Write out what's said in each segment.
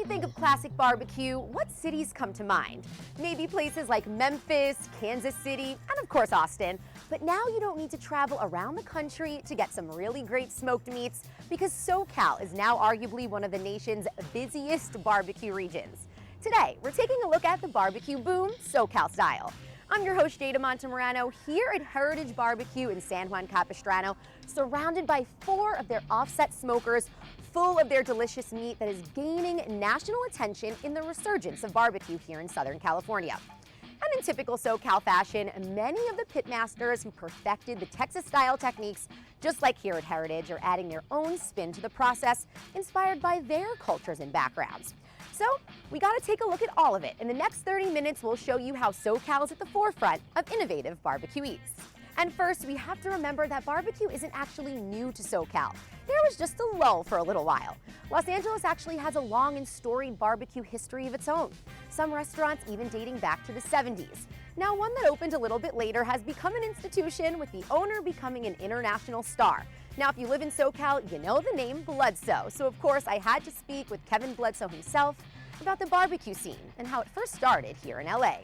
think of classic barbecue, what cities come to mind? Maybe places like Memphis, Kansas City, and of course Austin. But now you don't need to travel around the country to get some really great smoked meats, because SoCal is now arguably one of the nation's busiest barbecue regions. Today, we're taking a look at the BBQ Boom SoCal style. I'm your host, Jada Montemarano, here at Heritage Barbecue in San Juan Capistrano, surrounded by 4 of their offset smokers, full of their delicious meat that is gaining national attention in the resurgence of barbecue here in Southern California. And in typical SoCal fashion, many of the pitmasters who perfected the Texas-style techniques, just like here at Heritage, are adding their own spin to the process, inspired by their cultures and backgrounds. So we got to take a look at all of it. In the next 30 minutes, we'll show you how SoCal is at the forefront of innovative barbecue eats. And first, we have to remember that barbecue isn't actually new to SoCal. There was just a lull for a little while. Los Angeles actually has a long and storied barbecue history of its own. Some restaurants even dating back to the 70s. Now, one that opened a little bit later has become an institution, with the owner becoming an international star. Now, if you live in SoCal, you know the name Bledsoe. So, of course, I had to speak with Kevin Bledsoe himself about the barbecue scene and how it first started here in LA.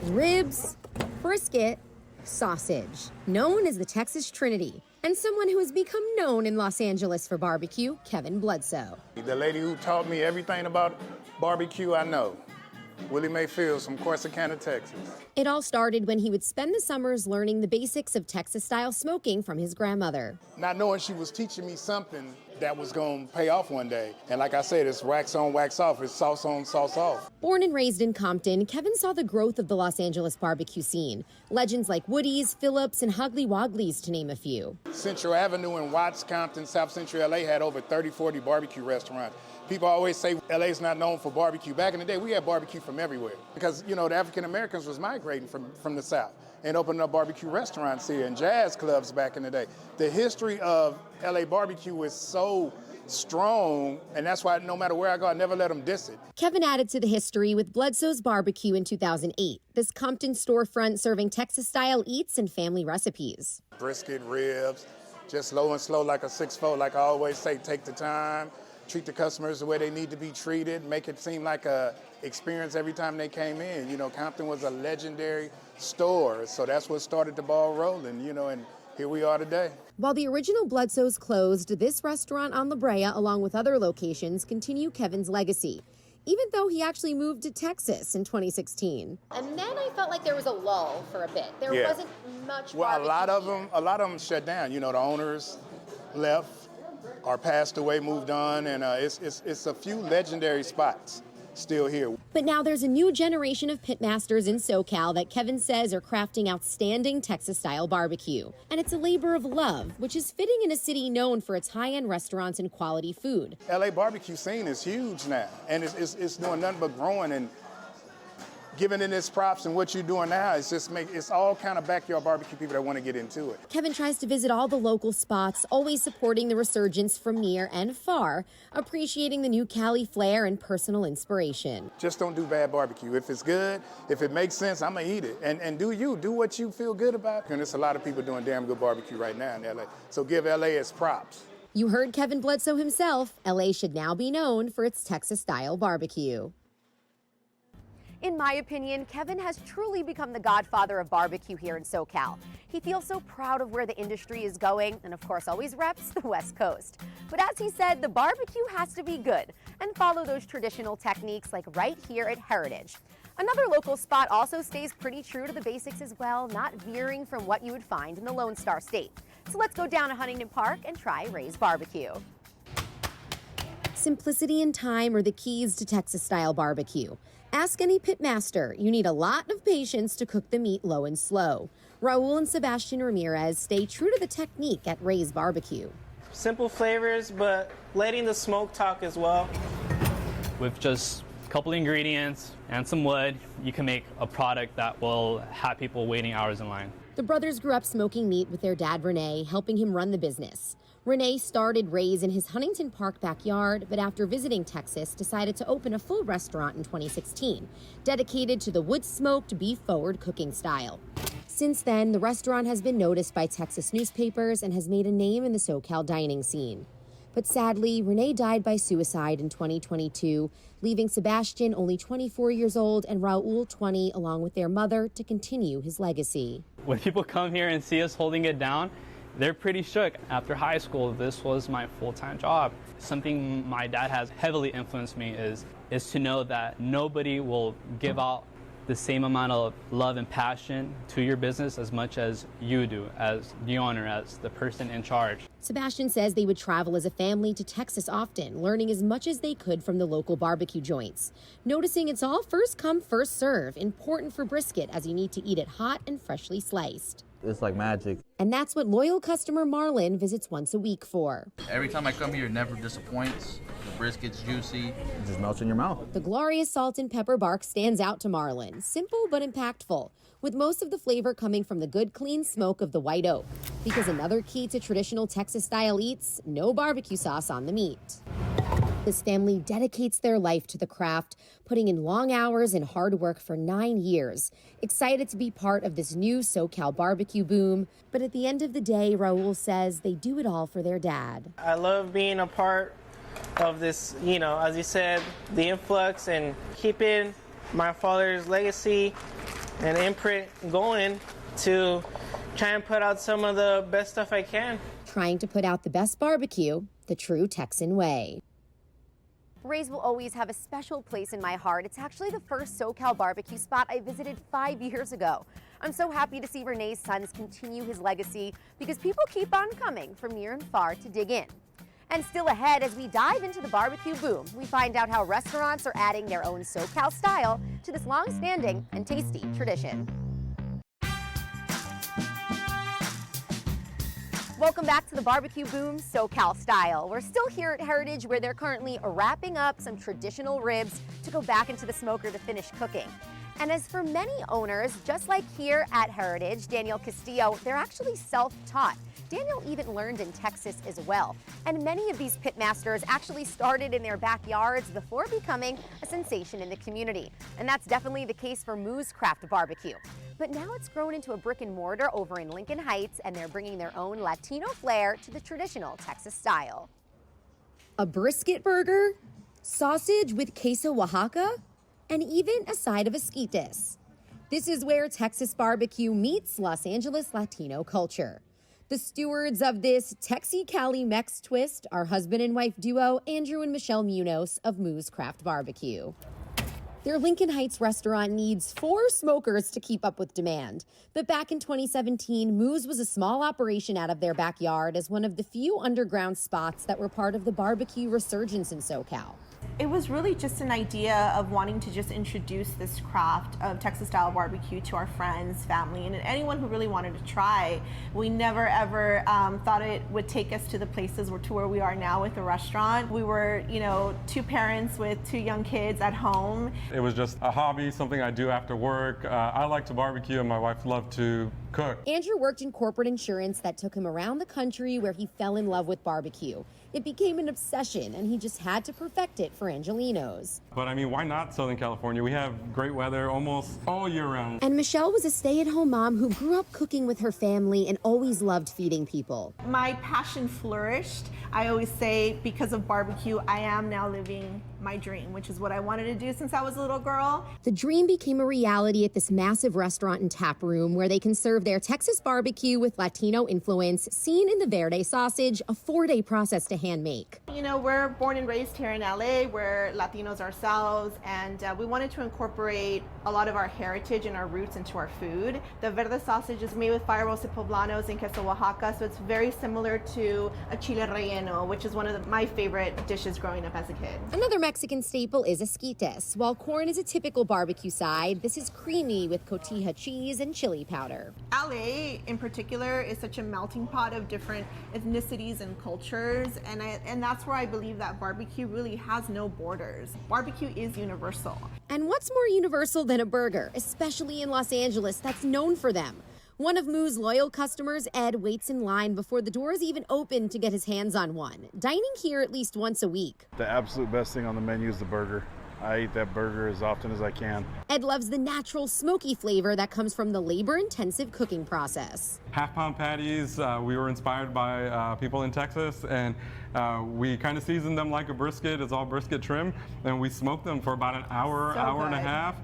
Ribs, brisket, sausage, known as the Texas Trinity, and someone who has become known in Los Angeles for barbecue, Kevin Bledsoe. The lady who taught me everything about barbecue I know, Willie Mae Fields from Corsicana, Texas. It all started when he would spend the summers learning the basics of Texas-style smoking from his grandmother. Not knowing she was teaching me something that was going to pay off one day. And like I said, it's wax on, wax off. It's sauce on, sauce off. Born and raised in Compton, Kevin saw the growth of the Los Angeles barbecue scene. Legends like Woody's, Phillips, and Huggly Wogglies, to name a few. Central Avenue in Watts, Compton, South Central LA had over 30, 40 barbecue restaurants. People always say LA's not known for barbecue. Back in the day, we had barbecue from everywhere. Because, you know, the African Americans was migrating from the South and opening up barbecue restaurants here and jazz clubs back in the day. The history of LA barbecue is so strong, and that's why no matter where I go, I never let them diss it. Kevin added to the history with Bledsoe's Barbecue in 2008, this Compton storefront serving Texas-style eats and family recipes. Brisket, ribs, just low and slow like a 6-4, like I always say, take the time. Treat the customers the way they need to be treated, make it seem like a experience every time they came in. You know, Compton was a legendary store, so that's what started the ball rolling, you know, and here we are today. While the original Bledsoe's closed, this restaurant on La Brea, along with other locations, continue Kevin's legacy, even though he actually moved to Texas in 2016. And then I felt like there was a lull for a bit. There wasn't much Well, barbecue a lot of them shut down. You know, the owners left or passed away, moved on, and it's a few legendary spots still here. But now there's a new generation of pitmasters in SoCal that Kevin says are crafting outstanding Texas-style barbecue. And it's a labor of love, which is fitting in a city known for its high-end restaurants and quality food. LA barbecue scene is huge now, and it's doing nothing but growing, and giving it its props, and what you're doing now is it's all kind of backyard barbecue people that want to get into it. Kevin tries to visit all the local spots, always supporting the resurgence from near and far, appreciating the new Cali flair and personal inspiration. Just don't do bad barbecue. If it's good, if it makes sense, I'm gonna eat it. And do what you feel good about. And there's a lot of people doing damn good barbecue right now in LA. So give LA its props. You heard Kevin Bledsoe himself. LA should now be known for its Texas-style barbecue. In my opinion, Kevin has truly become the godfather of barbecue here in SoCal. He feels so proud of where the industry is going, and of course always reps the West Coast. But as he said, the barbecue has to be good and follow those traditional techniques like right here at Heritage. Another local spot also stays pretty true to the basics as well, not veering from what you would find in the Lone Star State. So let's go down to Huntington Park and try Ray's Barbecue. Simplicity and time are the keys to Texas-style barbecue. Ask any pitmaster, you need a lot of patience to cook the meat low and slow. Raul and Sebastian Ramirez stay true to the technique at Ray's Barbecue. Simple flavors, but letting the smoke talk as well. With just a couple ingredients and some wood, you can make a product that will have people waiting hours in line. The brothers grew up smoking meat with their dad, Renee, helping him run the business. Renee started Ray's in his Huntington Park backyard, but after visiting Texas, decided to open a full restaurant in 2016, dedicated to the wood-smoked, beef-forward cooking style. Since then, the restaurant has been noticed by Texas newspapers and has made a name in the SoCal dining scene. But sadly, Renee died by suicide in 2022, leaving Sebastian, only 24 years old, and Raul, 20, along with their mother, to continue his legacy. When people come here and see us holding it down, they're pretty shook. After high school, this was my full-time job. Something my dad has heavily influenced me is to know that nobody will give out the same amount of love and passion to your business as much as you do, as the owner, as the person in charge. Sebastian says they would travel as a family to Texas often, learning as much as they could from the local barbecue joints. Noticing it's all first come, first serve, important for brisket as you need to eat it hot and freshly sliced. It's like magic. And that's what loyal customer Marlon visits once a week for. Every time I come here, it never disappoints. The brisket's juicy. It just melts in your mouth. The glorious salt and pepper bark stands out to Marlon. Simple but impactful, with most of the flavor coming from the good, clean smoke of the white oak. Because another key to traditional Texas-style eats, no barbecue sauce on the meat. This family dedicates their life to the craft, putting in long hours and hard work for 9 years. Excited to be part of this new SoCal barbecue boom. But at the end of the day, Raul says they do it all for their dad. I love being a part of this, as you said, the influx and keeping my father's legacy and imprint going to try and put out some of the best stuff I can. Trying to put out the best barbecue, the true Texan way. Ray's will always have a special place in my heart. It's actually the first SoCal barbecue spot I visited 5 years ago. I'm so happy to see Renees Sons continue his legacy because people keep on coming from near and far to dig in. And still ahead, as we dive into the barbecue boom, we find out how restaurants are adding their own SoCal style to this long-standing and tasty tradition. Welcome back to the Barbecue Boom SoCal Style. We're still here at Heritage where they're currently wrapping up some traditional ribs to go back into the smoker to finish cooking. And as for many owners, just like here at Heritage, Daniel Castillo, they're actually self-taught. Daniel even learned in Texas as well. And many of these pitmasters actually started in their backyards before becoming a sensation in the community. And that's definitely the case for Moosecraft BBQ. But now it's grown into a brick and mortar over in Lincoln Heights, and they're bringing their own Latino flair to the traditional Texas style. A brisket burger, sausage with queso Oaxaca, and even a side of esquites. This is where Texas barbecue meets Los Angeles Latino culture. The stewards of this Texi-Cali Mex twist are husband and wife duo Andrew and Michelle Munoz of Moosecraft BBQ. Their Lincoln Heights restaurant needs 4 smokers to keep up with demand. But back in 2017, Moose was a small operation out of their backyard as one of the few underground spots that were part of the barbecue resurgence in SoCal. It was really just an idea of wanting to just introduce this craft of Texas-style barbecue to our friends, family, and anyone who really wanted to try. We never ever thought it would take us to the places to where we are now with the restaurant. We were, 2 parents with 2 young kids at home. It was just a hobby, something I do after work. I like to barbecue and my wife loved to cook. Andrew worked in corporate insurance that took him around the country where he fell in love with barbecue. It became an obsession, and he just had to perfect it for Angelinos. But I mean, why not Southern California? We have great weather almost all year round. And Michelle was a stay-at-home mom who grew up cooking with her family and always loved feeding people. My passion flourished. I always say because of barbecue, I am now living my dream, which is what I wanted to do since I was a little girl. The dream became a reality at this massive restaurant and tap room where they can serve their Texas barbecue with Latino influence, seen in the verde sausage, a 4-day process to hand make. We're born and raised here in LA. We're Latinos ourselves, and we wanted to incorporate a lot of our heritage and our roots into our food. The verde sausage is made with fire roasted poblanos and queso Oaxaca, so it's very similar to a chile relleno, which is one of my favorite dishes growing up as a kid. Another Mexican staple is esquites. While corn is a typical barbecue side, this is creamy with cotija cheese and chili powder. LA in particular is such a melting pot of different ethnicities and cultures, and that's where I believe that barbecue really has no borders. Barbecue is universal. And what's more universal than a burger, especially in Los Angeles, that's known for them? One of Moo's loyal customers, Ed, waits in line before the doors even open to get his hands on one, dining here at least once a week. The absolute best thing on the menu is the burger. I eat that burger as often as I can. Ed loves the natural smoky flavor that comes from the labor-intensive cooking process. Half-pound patties, we were inspired by people in Texas, and we kind of season them like a brisket. It's all brisket trim, and we smoke them for about an hour, hour and a half,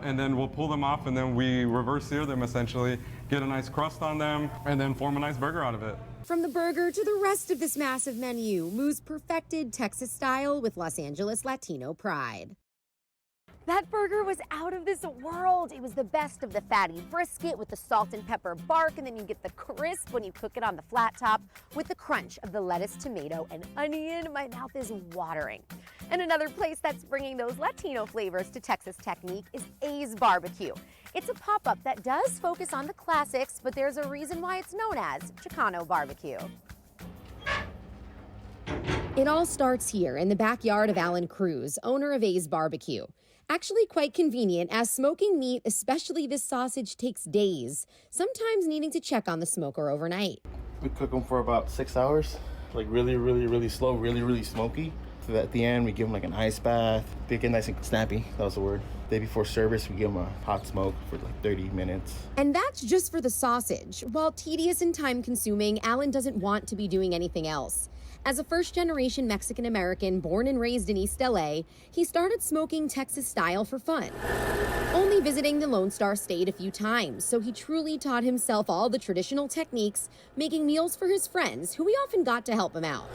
and then we'll pull them off, and then we reverse sear them essentially, get a nice crust on them, and then form a nice burger out of it. From the burger to the rest of this massive menu, Moose perfected Texas style with Los Angeles Latino pride. That burger was out of this world. It was the best of the fatty brisket with the salt and pepper bark, and then you get the crisp when you cook it on the flat top with the crunch of the lettuce, tomato, and onion. My mouth is watering. And another place that's bringing those Latino flavors to Texas technique is A's BBQ. It's a pop-up that does focus on the classics, but there's a reason why it's known as Chicano barbecue. It all starts here in the backyard of Alan Cruz, owner of A's BBQ. Actually quite convenient, as smoking meat, especially this sausage, takes days, sometimes needing to check on the smoker overnight. We cook them for about 6 hours, like really slow, really smoky. So that at the end, we give them like an ice bath. They get nice and snappy, that was the word. Day before service, we give them a hot smoke for like 30 minutes. And that's just for the sausage. While tedious and time-consuming, Alan doesn't want to be doing anything else. As a first-generation Mexican-American born and raised in East LA, he started smoking Texas style for fun. Only visiting the Lone Star State a few times, so he truly taught himself all the traditional techniques, making meals for his friends, who he often got to help him out.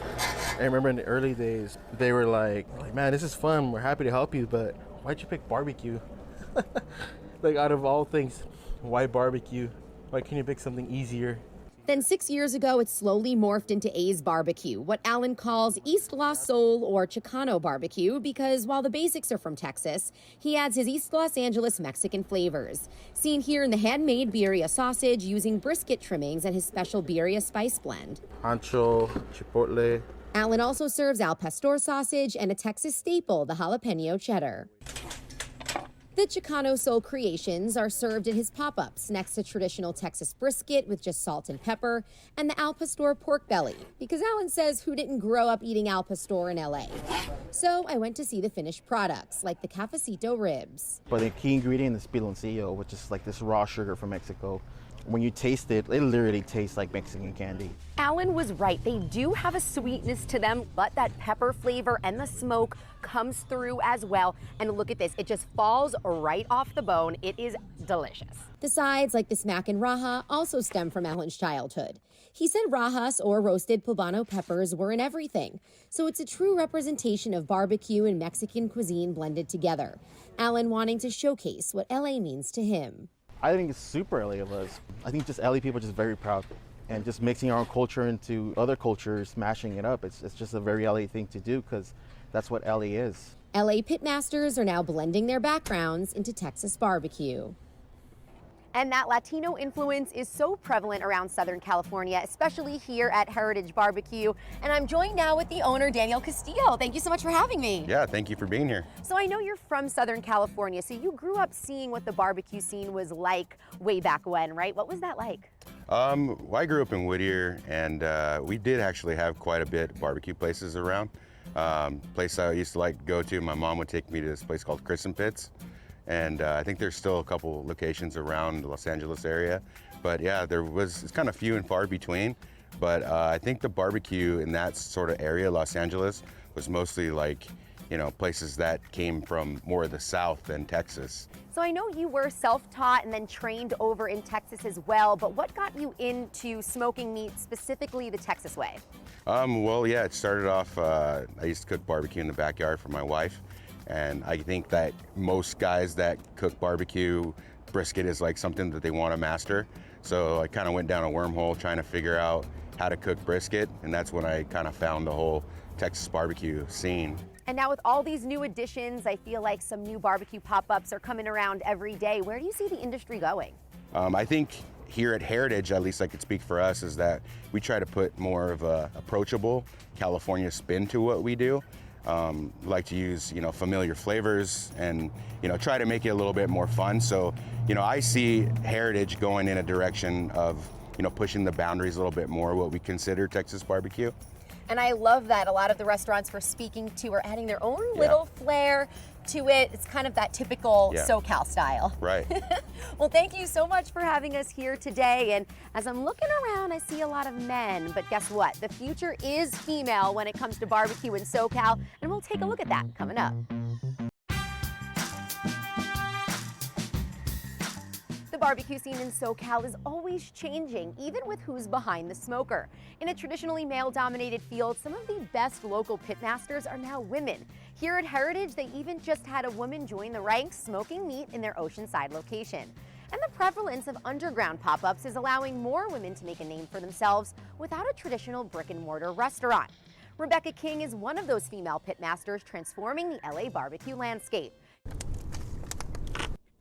I remember in the early days, they were like, man, this is fun, we're happy to help you, but why'd you pick barbecue? Like, out of all things, why barbecue? Why can't you pick something easier? Then 6 years ago, it slowly morphed into A's BBQ, what Alan calls East Los Sol or Chicano barbecue, because while the basics are from Texas, he adds his East Los Angeles Mexican flavors. Seen here in the handmade birria sausage using brisket trimmings and his special birria spice blend. Ancho, chipotle. Alan also serves al pastor sausage and a Texas staple, the jalapeno cheddar. The Chicano Soul creations are served in his pop-ups next to traditional Texas brisket with just salt and pepper and the al pastor pork belly, because Alan says who didn't grow up eating al pastor in LA. So I went to see the finished products, like the cafecito ribs. But the key ingredient is piloncillo, which is like this raw sugar from Mexico. When you taste it, it literally tastes like Mexican candy. Alan was right. They do have a sweetness to them, but that pepper flavor and the smoke comes through as well. And look at this, it just falls right off the bone. It is delicious. The sides, like this mac and raja, also stem from Alan's childhood. He said rajas, or roasted poblano peppers, were in everything. So it's a true representation of barbecue and Mexican cuisine blended together. Alan wanting to showcase what LA means to him. I think it's super LA of us. I think just LA people are just very proud. And just mixing our own culture into other cultures, mashing it up, it's just a very LA thing to do, because that's what LA is. LA pitmasters are now blending their backgrounds into Texas barbecue. And that Latino influence is so prevalent around Southern California, especially here at Heritage Barbecue. And I'm joined now with the owner, Daniel Castillo. Thank you so much for having me. Yeah, thank you for being here. So I know you're from Southern California, so you grew up seeing what the barbecue scene was like way back when, right? What was that like? Well, I grew up in Whittier, and we did actually have quite a bit of barbecue places around. Place I used to like to go to, my mom would take me to this place called Chris and Pitts. And I think there's still a couple locations around the Los Angeles area. But yeah, it's kind of few and far between. But I think the barbecue in that sort of area, Los Angeles, was mostly like, you know, places that came from more of the South than Texas. So I know you were self-taught and then trained over in Texas as well, but what got you into smoking meat, specifically the Texas way? Well, yeah, it started off, I used to cook barbecue in the backyard for my wife. And I think that most guys that cook barbecue, brisket is like something that they want to master. So I kind of went down a wormhole trying to figure out how to cook brisket. And that's when I kind of found the whole Texas barbecue scene. And now with all these new additions, I feel like some new barbecue pop-ups are coming around every day. Where do you see the industry going? I think here at Heritage, at least I could speak for us, is that we try to put more of a approachable California spin to what we do. Like to use, you know, familiar flavors and, you know, try to make it a little bit more fun. So, you know, I see Heritage going in a direction of, you know, pushing the boundaries a little bit more, what we consider Texas barbecue. And I love that a lot of the restaurants we're speaking to are adding their own little flair to it. It's kind of that typical SoCal style. Right. Well, thank you so much for having us here today. And as I'm looking around, I see a lot of men, but guess what? The future is female when it comes to barbecue in SoCal, and we'll take a look at that coming up. The barbecue scene in SoCal is always changing, even with who's behind the smoker. In a traditionally male-dominated field, some of the best local pitmasters are now women. Here at Heritage, they even just had a woman join the ranks smoking meat in their Oceanside location. And the prevalence of underground pop-ups is allowing more women to make a name for themselves without a traditional brick-and-mortar restaurant. Rebecca King is one of those female pitmasters transforming the LA barbecue landscape.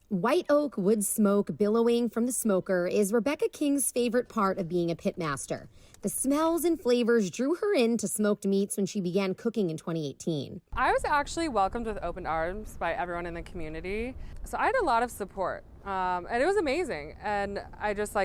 White oak wood smoke billowing from the smoker is Rebecca King's favorite part of being a pitmaster. The smells and flavors drew her into smoked meats when she began cooking in 2018. I was actually welcomed with open arms by everyone in the community. So I had a lot of support, and it was amazing. And I just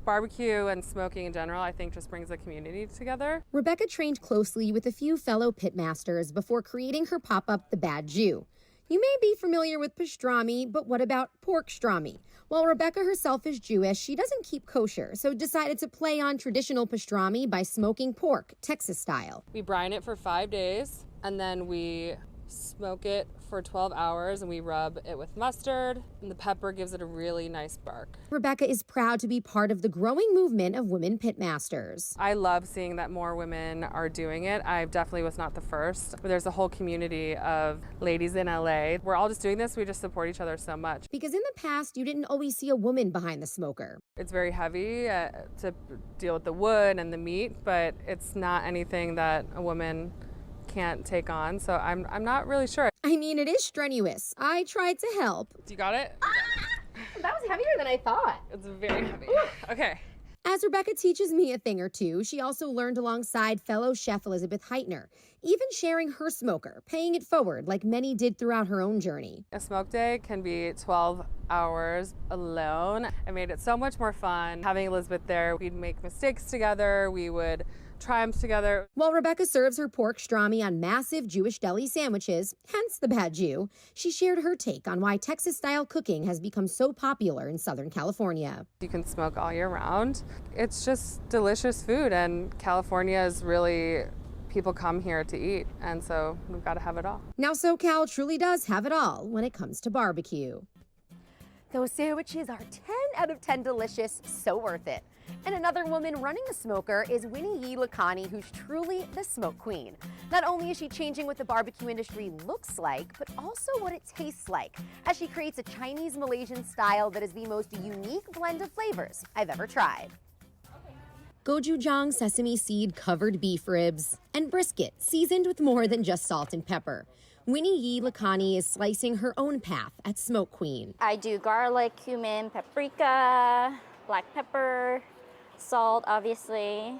barbecue and smoking in general, I think just brings the community together. Rebecca trained closely with a few fellow pitmasters before creating her pop-up, The Bad Jew. You may be familiar with pastrami, but what about pork strami? While Rebecca herself is Jewish, she doesn't keep kosher, so decided to play on traditional pastrami by smoking pork, Texas style. We brine it for 5 days, and then we smoke it for 12 hours, and we rub it with mustard, and the pepper gives it a really nice bark. Rebecca is proud to be part of the growing movement of women pitmasters. I love seeing that more women are doing it. I definitely was not the first, but there's a whole community of ladies in LA. We're all just doing this. We just support each other so much. Because in the past, you didn't always see a woman behind the smoker. It's very heavy to deal with the wood and the meat, but it's not anything that a woman can't take on, so I'm not really sure. I mean, it is strenuous. I tried to help. You got it? That was heavier than I thought. It's very heavy. Okay. As Rebecca teaches me a thing or two, she also learned alongside fellow chef Elizabeth Heitner, even sharing her smoker, paying it forward like many did throughout her own journey. A smoke day can be 12 hours alone. It made it so much more fun. Having Elizabeth there, we'd make mistakes together, we would triumphs together. While Rebecca serves her pork strami on massive Jewish deli sandwiches, hence the Bad Jew, she shared her take on why Texas-style cooking has become so popular in Southern California. You can smoke all year round. It's just delicious food, and California is really, people come here to eat, and so we've got to have it all. Now SoCal truly does have it all when it comes to barbecue. Those sandwiches are 10 out of 10 delicious, so worth it. And another woman running a smoker is Winnie Lakhani, who's truly the smoke queen. Not only is she changing what the barbecue industry looks like, but also what it tastes like, as she creates a Chinese-Malaysian style that is the most unique blend of flavors I've ever tried. Gochujang sesame seed covered beef ribs and brisket seasoned with more than just salt and pepper. Winnie Lakhani is slicing her own path at Smoke Queen. I do garlic, cumin, paprika, black pepper, salt, obviously,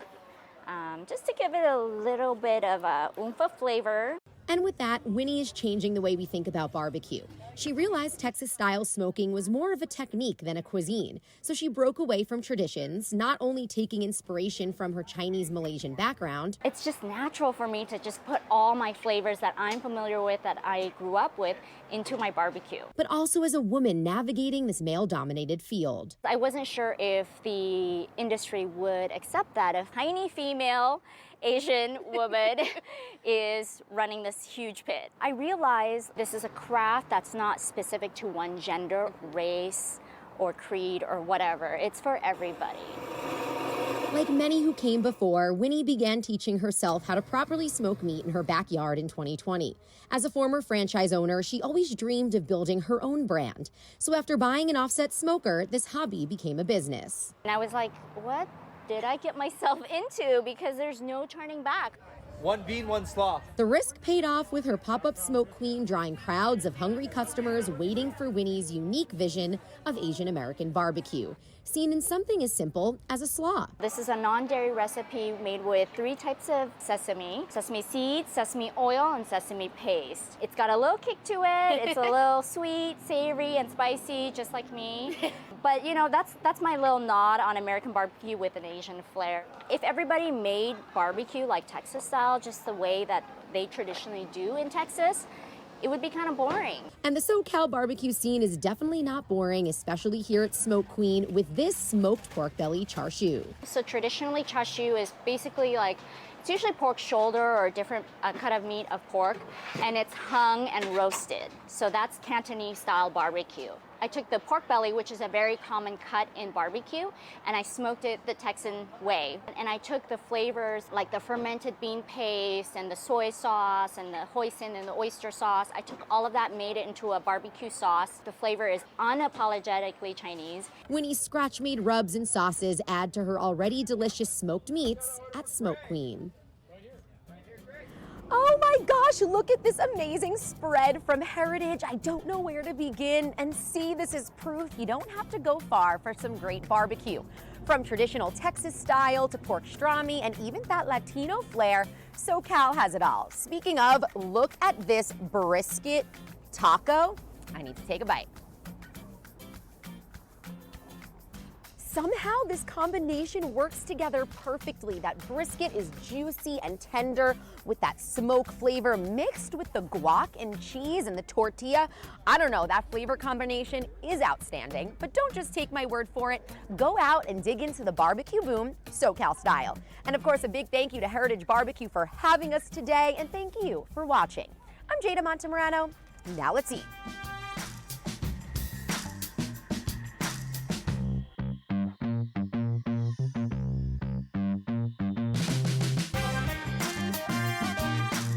just to give it a little bit of a oomph of flavor. And with that, Winnie is changing the way we think about barbecue. She realized Texas-style smoking was more of a technique than a cuisine, so she broke away from traditions, not only taking inspiration from her Chinese-Malaysian background. It's just natural for me to just put all my flavors that I'm familiar with, that I grew up with, into my barbecue. But also as a woman navigating this male-dominated field. I wasn't sure if the industry would accept that. A tiny female Asian woman is running this huge pit. I realize this is a craft that's not specific to one gender, race, or creed, or whatever. It's for everybody. Like many who came before, Winnie began teaching herself how to properly smoke meat in her backyard in 2020. As a former franchise owner, she always dreamed of building her own brand. So after buying an offset smoker, this hobby became a business. And I was like, what did I get myself into? Because there's no turning back. One bean, one slaw. The risk paid off with her pop-up Smoke Queen drawing crowds of hungry customers waiting for Winnie's unique vision of Asian American barbecue, seen in something as simple as a slaw. This is a non-dairy recipe made with 3 types of sesame seeds, sesame oil, and sesame paste. It's got a little kick to it. It's a little sweet, savory, and spicy, just like me. But you know, that's my little nod on American barbecue with an Asian flair. If everybody made barbecue like Texas style, just the way that they traditionally do in Texas, it would be kind of boring. And the SoCal barbecue scene is definitely not boring, especially here at Smoke Queen with this smoked pork belly char siu. So traditionally, char siu is basically like, it's usually pork shoulder or a different cut of meat of pork, and it's hung and roasted. So that's Cantonese style barbecue. I took the pork belly, which is a very common cut in barbecue, and I smoked it the Texan way. And I took the flavors like the fermented bean paste and the soy sauce and the hoisin and the oyster sauce. I took all of that, made it into a barbecue sauce. The flavor is unapologetically Chinese. Winnie's scratch-made rubs and sauces add to her already delicious smoked meats at Smoke Queen. Oh my gosh, look at this amazing spread from Heritage. I don't know where to begin. And see, this is proof you don't have to go far for some great barbecue. From traditional Texas style to pork pastrami and even that Latino flair, SoCal has it all. Speaking of, look at this brisket taco. I need to take a bite. Somehow this combination works together perfectly. That brisket is juicy and tender with that smoke flavor mixed with the guac and cheese and the tortilla. I don't know, that flavor combination is outstanding, but don't just take my word for it. Go out and dig into the BBQ Boom SoCal style. And of course, a big thank you to Heritage Barbecue for having us today, and thank you for watching. I'm Jada Montemarano. Now let's eat.